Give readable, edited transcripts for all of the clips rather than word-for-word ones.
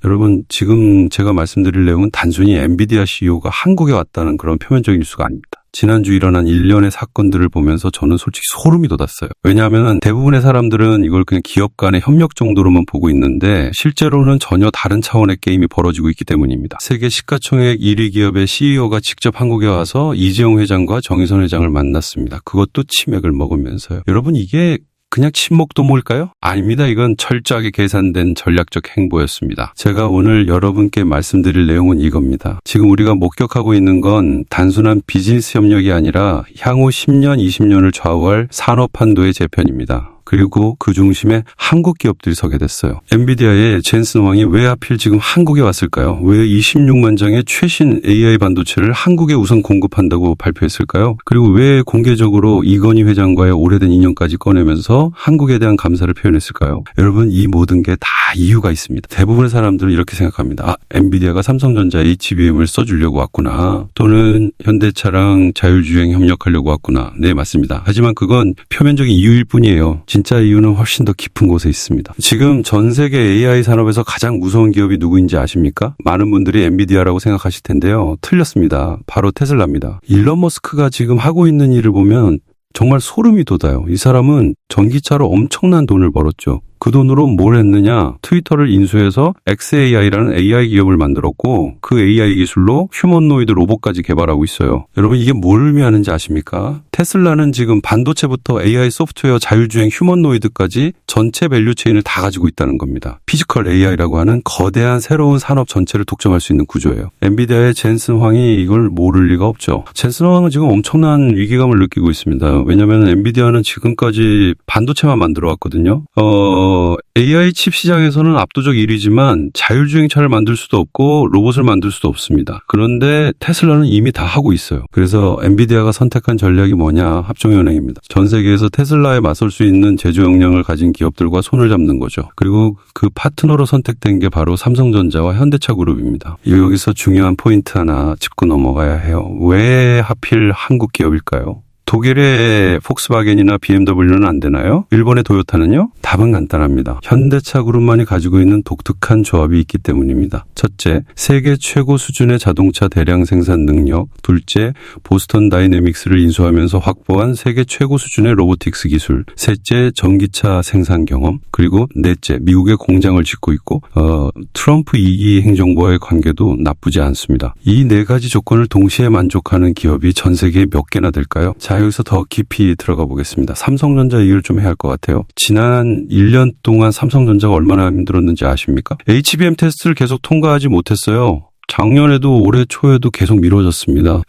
여러분 지금 제가 말씀드릴 내용은 단순히 엔비디아 CEO가 한국에 왔다는 그런 표면적인 뉴스가 아닙니다. 지난주 일어난 일련의 사건들을 보면서 저는 솔직히 소름이 돋았어요. 왜냐하면 대부분의 사람들은 이걸 그냥 기업 간의 협력 정도로만 보고 있는데 실제로는 전혀 다른 차원의 게임이 벌어지고 있기 때문입니다. 세계 시가총액 1위 기업의 CEO가 직접 한국에 와서 이재용 회장과 정의선 회장을 만났습니다. 그것도 치맥을 먹으면서요. 여러분 이게 그냥 친목 도모일까요? 아닙니다. 이건 철저하게 계산된 전략적 행보였습니다. 제가 오늘 여러분께 말씀드릴 내용은 이겁니다. 지금 우리가 목격하고 있는 건 단순한 비즈니스 협력이 아니라 향후 10년, 20년을 좌우할 산업 한도의 재편입니다. 그리고 그 중심에 한국 기업들이 서게 됐어요. 엔비디아의 젠슨 황이 왜 하필 지금 한국에 왔을까요? 왜 26만 장의 최신 AI 반도체를 한국에 우선 공급한다고 발표했을까요? 그리고 왜 공개적으로 이건희 회장과의 오래된 인연까지 꺼내면서 한국에 대한 감사를 표현했을까요? 여러분 이 모든 게 다 이유가 있습니다. 대부분의 사람들은 이렇게 생각합니다. 엔비디아가 삼성전자에 HBM을 써주려고 왔구나. 또는 현대차랑 자율주행 협력하려고 왔구나. 네, 맞습니다. 하지만 그건 표면적인 이유일 뿐이에요. 진짜 이유는 훨씬 더 깊은 곳에 있습니다. 지금 전 세계 AI 산업에서 가장 무서운 기업이 누구인지 아십니까? 많은 분들이 엔비디아라고 생각하실 텐데요. 틀렸습니다. 바로 테슬라입니다. 일론 머스크가 지금 하고 있는 일을 보면 정말 소름이 돋아요. 이 사람은 전기차로 엄청난 돈을 벌었죠. 그 돈으로 뭘 했느냐? 트위터를 인수해서 xAI라는 AI 기업을 만들었고 그 AI 기술로 휴머노이드 로봇까지 개발하고 있어요. 여러분 이게 뭘 의미하는지 아십니까? 테슬라는 지금 반도체부터 AI 소프트웨어 자율주행 휴머노이드까지 전체 밸류체인을 다 가지고 있다는 겁니다. 피지컬 AI라고 하는 거대한 새로운 산업 전체를 독점할 수 있는 구조예요. 엔비디아의 젠슨 황이 이걸 모를 리가 없죠. 젠슨 황은 지금 엄청난 위기감을 느끼고 있습니다. 왜냐하면 엔비디아는 지금까지 반도체만 만들어 왔거든요. AI 칩 시장에서는 압도적 1위지만 자율주행차를 만들 수도 없고 로봇을 만들 수도 없습니다. 그런데 테슬라는 이미 다 하고 있어요. 그래서 엔비디아가 선택한 전략이 뭐냐? 합종연행입니다. 전 세계에서 테슬라에 맞설 수 있는 제조 역량을 가진 기업들과 손을 잡는 거죠. 그리고 그 파트너로 선택된 게 바로 삼성전자와 현대차 그룹입니다. 여기서 중요한 포인트 하나 짚고 넘어가야 해요. 왜 하필 한국 기업일까요? 독일의 폭스바겐이나 BMW는 안 되나요? 일본의 도요타는요? 답은 간단합니다. 현대차 그룹만이 가지고 있는 독특한 조합이 있기 때문입니다. 첫째, 세계 최고 수준의 자동차 대량 생산 능력. 둘째, 보스턴 다이내믹스를 인수하면서 확보한 세계 최고 수준의 로보틱스 기술. 셋째, 전기차 생산 경험. 그리고 넷째, 미국에 공장을 짓고 있고 트럼프 2기 행정부와의 관계도 나쁘지 않습니다. 이 네 가지 조건을 동시에 만족하는 기업이 전 세계에 몇 개나 될까요? 자, 여기서 더 깊이 들어가 보겠습니다. 삼성전자 얘기를 좀 해야 할 것 같아요. 지난 1년 동안 삼성전자가 얼마나 힘들었는지 아십니까? HBM 테스트를 계속 통과하지 못했어요. 작년에도 올해 초에도 계속 미뤄졌습니다.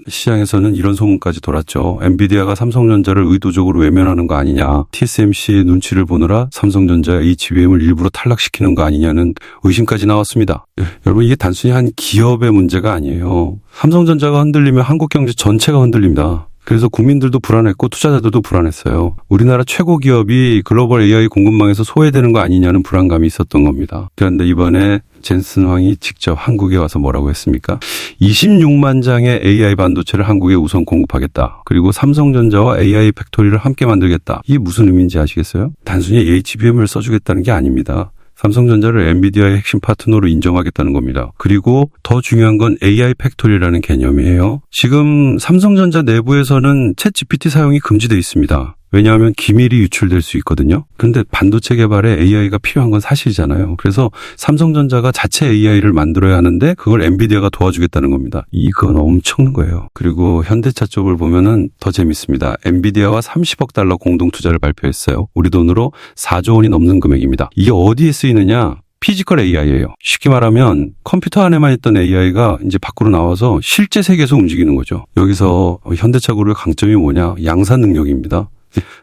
시장에서는 이런 소문까지 돌았죠. 엔비디아가 삼성전자를 의도적으로 외면하는 거 아니냐. TSMC의 눈치를 보느라 삼성전자 HBM을 일부러 탈락시키는 거 아니냐는 의심까지 나왔습니다. 여러분 이게 단순히 한 기업의 문제가 아니에요. 삼성전자가 흔들리면 한국 경제 전체가 흔들립니다. 그래서 국민들도 불안했고 투자자들도 불안했어요. 우리나라 최고 기업이 글로벌 AI 공급망에서 소외되는 거 아니냐는 불안감이 있었던 겁니다. 그런데 이번에 젠슨 황이 직접 한국에 와서 뭐라고 했습니까? 26만 장의 AI 반도체를 한국에 우선 공급하겠다. 그리고 삼성전자와 AI 팩토리를 함께 만들겠다. 이게 무슨 의미인지 아시겠어요? 단순히 HBM을 써주겠다는 게 아닙니다. 삼성전자를 엔비디아의 핵심 파트너로 인정하겠다는 겁니다. 그리고 더 중요한 건 AI 팩토리라는 개념이에요. 지금 삼성전자 내부에서는 챗 GPT 사용이 금지되어 있습니다. 왜냐하면 기밀이 유출될 수 있거든요. 그런데 반도체 개발에 AI가 필요한 건 사실이잖아요. 그래서 삼성전자가 자체 AI를 만들어야 하는데 그걸 엔비디아가 도와주겠다는 겁니다. 이건 엄청난 거예요. 그리고 현대차 쪽을 보면은 더 재밌습니다. 엔비디아와 30억 달러 공동 투자를 발표했어요. 우리 돈으로 4조 원이 넘는 금액입니다. 이게 어디에 쓰이느냐? 피지컬 AI예요. 쉽게 말하면 컴퓨터 안에만 있던 AI가 이제 밖으로 나와서 실제 세계에서 움직이는 거죠. 여기서 현대차 그룹의 강점이 뭐냐? 양산 능력입니다.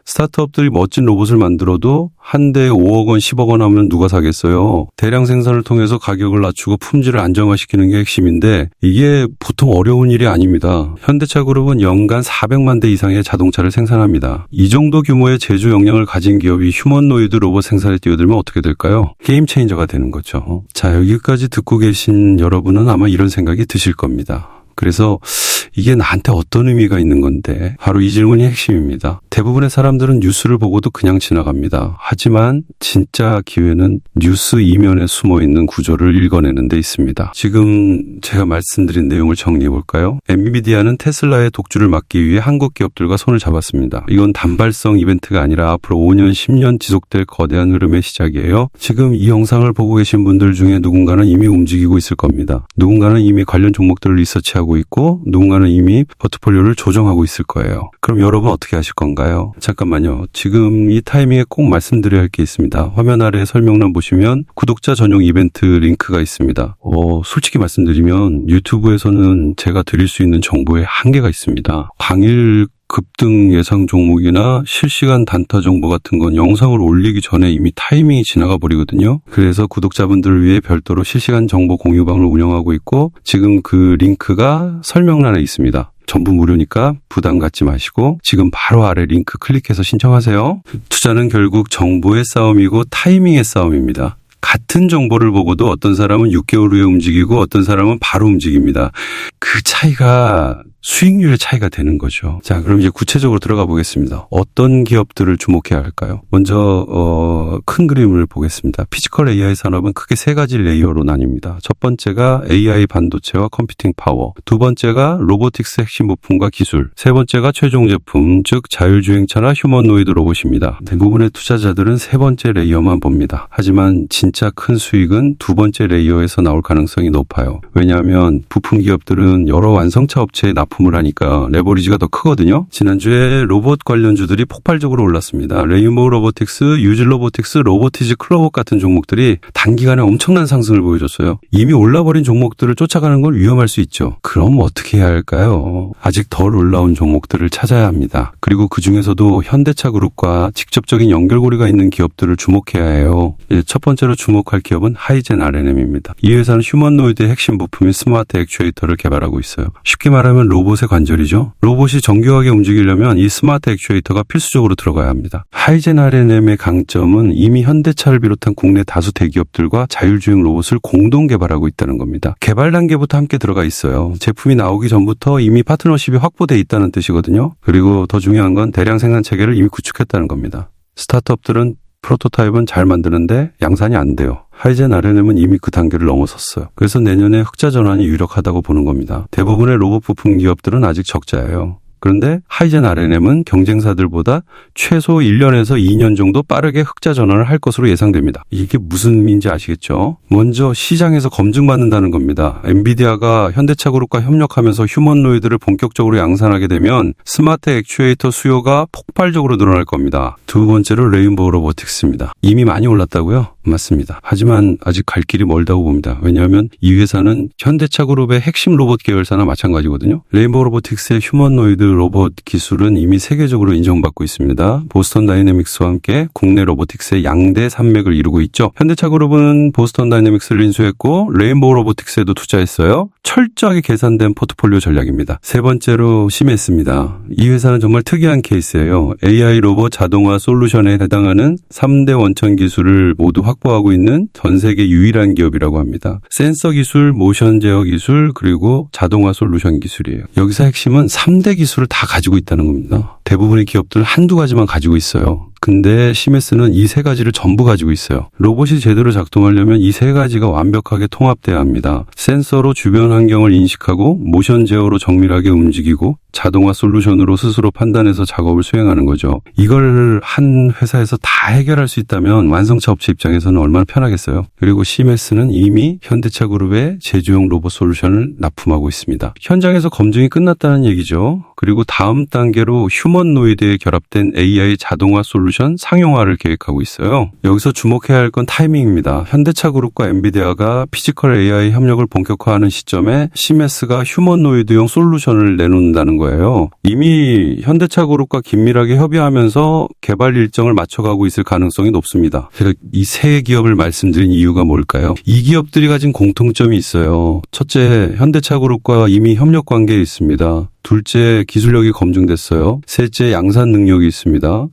스타트업들이 멋진 로봇을 만들어도 한 대에 5억 원, 10억 원 하면 누가 사겠어요? 대량 생산을 통해서 가격을 낮추고 품질을 안정화시키는 게 핵심인데 이게 보통 어려운 일이 아닙니다. 현대차 그룹은 연간 400만 대 이상의 자동차를 생산합니다. 이 정도 규모의 제조 역량을 가진 기업이 휴머노이드 로봇 생산에 뛰어들면 어떻게 될까요? 게임 체인저가 되는 거죠. 자, 여기까지 듣고 계신 여러분은 아마 이런 생각이 드실 겁니다. 그래서 이게 나한테 어떤 의미가 있는 건데? 바로 이 질문이 핵심입니다. 대부분의 사람들은 뉴스를 보고도 그냥 지나갑니다. 하지만 진짜 기회는 뉴스 이면에 숨어있는 구조를 읽어내는 데 있습니다. 지금 제가 말씀드린 내용을 정리해 볼까요? 엔비디아는 테슬라의 독주를 막기 위해 한국 기업들과 손을 잡았습니다. 이건 단발성 이벤트가 아니라 앞으로 5년, 10년 지속될 거대한 흐름의 시작이에요. 지금 이 영상을 보고 계신 분들 중에 누군가는 이미 움직이고 있을 겁니다. 누군가는 이미 관련 종목들을 리서치하고 있고 누군가는 이미 포트폴리오를 조정하고 있을 거예요. 그럼 여러분 어떻게 하실 건가요? 잠깐만요. 지금 이 타이밍에 꼭 말씀드려야 할 게 있습니다. 화면 아래 설명란 보시면 구독자 전용 이벤트 링크가 있습니다. 솔직히 말씀드리면 유튜브에서는 제가 드릴 수 있는 정보에 한계가 있습니다. 당일 급등 예상 종목이나 실시간 단타 정보 같은 건 영상을 올리기 전에 이미 타이밍이 지나가 버리거든요. 그래서 구독자분들을 위해 별도로 실시간 정보 공유방을 운영하고 있고 지금 그 링크가 설명란에 있습니다. 전부 무료니까 부담 갖지 마시고 지금 바로 아래 링크 클릭해서 신청하세요. 투자는 결국 정보의 싸움이고 타이밍의 싸움입니다. 같은 정보를 보고도 어떤 사람은 6개월 후에 움직이고 어떤 사람은 바로 움직입니다. 그 차이가 수익률의 차이가 되는 거죠. 자, 그럼 이제 구체적으로 들어가 보겠습니다. 어떤 기업들을 주목해야 할까요? 먼저 큰 그림을 보겠습니다. 피지컬 AI 산업은 크게 세 가지 레이어로 나뉩니다. 첫 번째가 AI 반도체와 컴퓨팅 파워, 두 번째가 로보틱스 핵심 부품과 기술, 세 번째가 최종 제품, 즉 자율주행차나 휴머노이드 로봇입니다. 대부분의 투자자들은 세 번째 레이어만 봅니다. 하지만 진짜 큰 수익은 두 번째 레이어에서 나올 가능성이 높아요. 왜냐하면 부품 기업들은 여러 완성차 업체에 납품을 하니까 레버리지가 더 크거든요. 지난주에 로봇 관련주들이 폭발적으로 올랐습니다. 레인보우 로보틱스, 유질 로보틱스, 로보티즈 클로봇 같은 종목들이 단기간에 엄청난 상승을 보여줬어요. 이미 올라버린 종목들을 쫓아가는 건 위험할 수 있죠. 그럼 어떻게 해야 할까요? 아직 덜 올라온 종목들을 찾아야 합니다. 그리고 그중에서도 현대차 그룹과 직접적인 연결고리가 있는 기업들을 주목해야 해요. 첫 번째로 주목할 기업은 하이젠 R&M입니다. 이 회사는 휴머노이드의 핵심 부품인 스마트 액추에이터를 개발하고 있어요. 쉽게 말하면 로봇의 관절이죠. 로봇이 정교하게 움직이려면 이 스마트 액추에이터가 필수적으로 들어가야 합니다. 하이젠 R&M의 강점은 이미 현대차를 비롯한 국내 다수 대기업들과 자율주행 로봇을 공동 개발하고 있다는 겁니다. 개발 단계부터 함께 들어가 있어요. 제품이 나오기 전부터 이미 파트너십이 확보돼 있다는 뜻이거든요. 그리고 더 중요한 건 대량 생산 체계를 이미 구축했다는 겁니다. 스타트업들은 프로토타입은 잘 만드는데 양산이 안 돼요. 하이젠 R&M은 이미 그 단계를 넘어섰어요. 그래서 내년에 흑자 전환이 유력하다고 보는 겁니다. 대부분의 로봇 부품 기업들은 아직 적자예요. 그런데 하이젠 R&M은 경쟁사들보다 최소 1년에서 2년 정도 빠르게 흑자 전환을 할 것으로 예상됩니다. 이게 무슨 의미인지 아시겠죠? 먼저 시장에서 검증받는다는 겁니다. 엔비디아가 현대차 그룹과 협력하면서 휴머노이드를 본격적으로 양산하게 되면 스마트 액추에이터 수요가 폭발적으로 늘어날 겁니다. 두 번째로 레인보우 로보틱스입니다. 이미 많이 올랐다고요? 맞습니다. 하지만 아직 갈 길이 멀다고 봅니다. 왜냐하면 이 회사는 현대차 그룹의 핵심 로봇 계열사나 마찬가지거든요. 레인보우 로보틱스의 휴머노이드 로봇 기술은 이미 세계적으로 인정받고 있습니다. 보스턴 다이내믹스와 함께 국내 로보틱스의 양대 산맥을 이루고 있죠. 현대차 그룹은 보스턴 다이내믹스를 인수했고 레인보우 로보틱스에도 투자했어요. 철저하게 계산된 포트폴리오 전략입니다. 세 번째로 시메스입니다. 이 회사는 정말 특이한 케이스예요. AI 로봇 자동화 솔루션에 해당하는 3대 원천 기술을 모두 확보하고 있는 전 세계 유일한 기업이라고 합니다. 센서 기술, 모션 제어 기술, 그리고 자동화 솔루션 기술이에요. 여기서 핵심은 3대 기술을 다 가지고 있다는 겁니다. 대부분의 기업들은 한두 가지만 가지고 있어요. 근데 시메스는 이 세 가지를 전부 가지고 있어요. 로봇이 제대로 작동하려면 이 세 가지가 완벽하게 통합돼야 합니다. 센서로 주변 환경을 인식하고 모션 제어로 정밀하게 움직이고 자동화 솔루션으로 스스로 판단해서 작업을 수행하는 거죠. 이걸 한 회사에서 다 해결할 수 있다면 완성차 업체 입장에서는 얼마나 편하겠어요. 그리고 시메스는 이미 현대차 그룹의 제조용 로봇 솔루션을 납품하고 있습니다. 현장에서 검증이 끝났다는 얘기죠. 그리고 다음 단계로 휴머노이드에 결합된 AI 자동화 솔루션 상용화를 계획하고 있어요. 여기서 주목해야 할 건 타이밍입니다. 현대차 그룹과 엔비디아가 피지컬 AI 협력을 본격화하는 시점에 시메스가 휴머노이드용 솔루션을 내놓는다는 거예요. 이미 현대차 그룹과 긴밀하게 협의하면서 개발 일정을 맞춰가고 있을 가능성이 높습니다. 제가 이 세 기업을 말씀드린 이유가 뭘까요? 이 기업들이 가진 공통점이 있어요. 첫째, 현대차 그룹과 이미 협력 관계에 있습니다. 둘째, 기술력이 검증됐어요. 셋째, 양산 능력이 있습니다.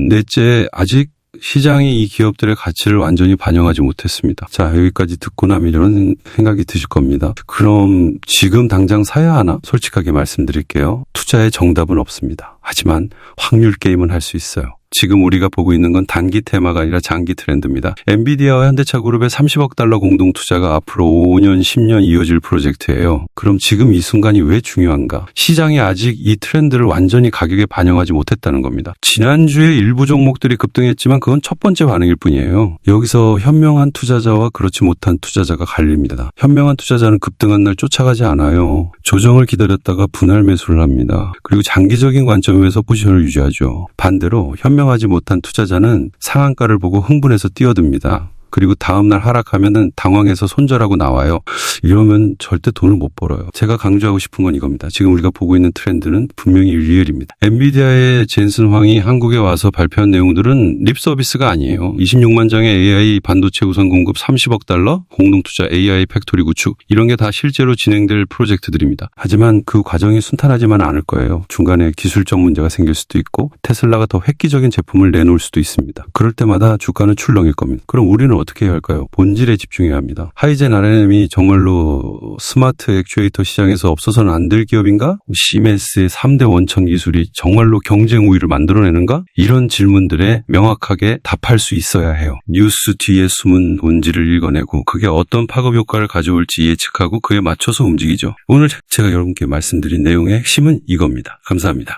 넷째, 아직 시장이 이 기업들의 가치를 완전히 반영하지 못했습니다. 자, 여기까지 듣고 나면 이런 생각이 드실 겁니다. 그럼 지금 당장 사야 하나? 솔직하게 말씀드릴게요. 투자의 정답은 없습니다. 하지만 확률 게임은 할 수 있어요. 지금 우리가 보고 있는 건 단기 테마가 아니라 장기 트렌드입니다. 엔비디아와 현대차 그룹의 30억 달러 공동 투자가 앞으로 5년, 10년 이어질 프로젝트예요. 그럼 지금 이 순간이 왜 중요한가? 시장이 아직 이 트렌드를 완전히 가격에 반영하지 못했다는 겁니다. 지난주에 일부 종목들이 급등했지만 그건 첫 번째 반응일 뿐이에요. 여기서 현명한 투자자와 그렇지 못한 투자자가 갈립니다. 현명한 투자자는 급등한 날 쫓아가지 않아요. 조정을 기다렸다가 분할 매수를 합니다. 그리고 장기적인 관점에서 포지션을 유지하죠. 반대로 현명하지 못한 투자자는 상한가를 보고 흥분해서 뛰어듭니다. 그리고 다음날 하락하면은 당황해서 손절하고 나와요. 이러면 절대 돈을 못 벌어요. 제가 강조하고 싶은 건 이겁니다. 지금 우리가 보고 있는 트렌드는 분명히 리얼입니다. 엔비디아의 젠슨 황이 한국에 와서 발표한 내용들은 립 서비스가 아니에요. 26만 장의 AI 반도체 우선 공급 30억 달러, 공동투자 AI 팩토리 구축 이런 게 다 실제로 진행될 프로젝트들입니다. 하지만 그 과정이 순탄하지만 않을 거예요. 중간에 기술적 문제가 생길 수도 있고 테슬라가 더 획기적인 제품을 내놓을 수도 있습니다. 그럴 때마다 주가는 출렁일 겁니다. 그럼 우리는 어떻게 해야 할까요? 본질에 집중해야 합니다. 하이젠 RNM이 정말로 스마트 액추에이터 시장에서 없어서는 안 될 기업인가? 시멘스의 3대 원천 기술이 정말로 경쟁 우위를 만들어내는가? 이런 질문들에 명확하게 답할 수 있어야 해요. 뉴스 뒤에 숨은 본질을 읽어내고 그게 어떤 파급 효과를 가져올지 예측하고 그에 맞춰서 움직이죠. 오늘 제가 여러분께 말씀드린 내용의 핵심은 이겁니다. 감사합니다.